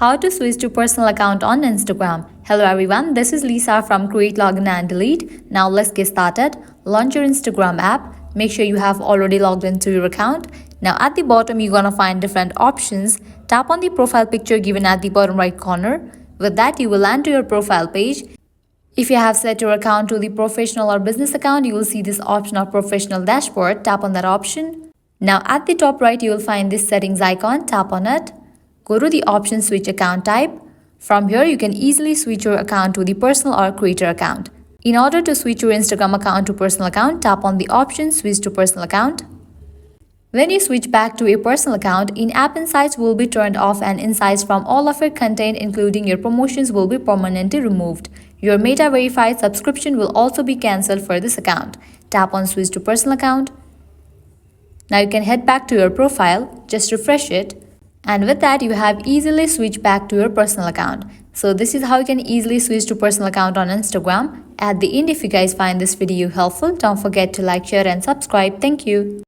How to switch to personal account on Instagram. Hello everyone, this is Lisa from Create, Login and Delete. Now let's get started. Launch your Instagram app. Make sure you have already logged into your account. Now at the bottom you're gonna find different options. Tap on the profile picture given at the bottom right corner. With that you will land to your profile page. If you have set your account to the professional or business account, you will see this option of professional dashboard. Tap on that option. Now at the top right you will find this settings icon. Tap on it. Go to the option switch account type. From here, you can easily switch your account to the personal or creator account. In order to switch your Instagram account to personal account, tap on the option switch to personal account. When you switch back to a personal account, in-app insights will be turned off and insights from all of your content, including your promotions, will be permanently removed. Your Meta verified subscription will also be cancelled for this account. Tap on switch to personal account. Now you can head back to your profile, just refresh it. And with that, you have easily switched back to your personal account. So this is how you can easily switch to personal account on Instagram. At the end, if you guys find this video helpful, don't forget to like, share and subscribe. Thank you.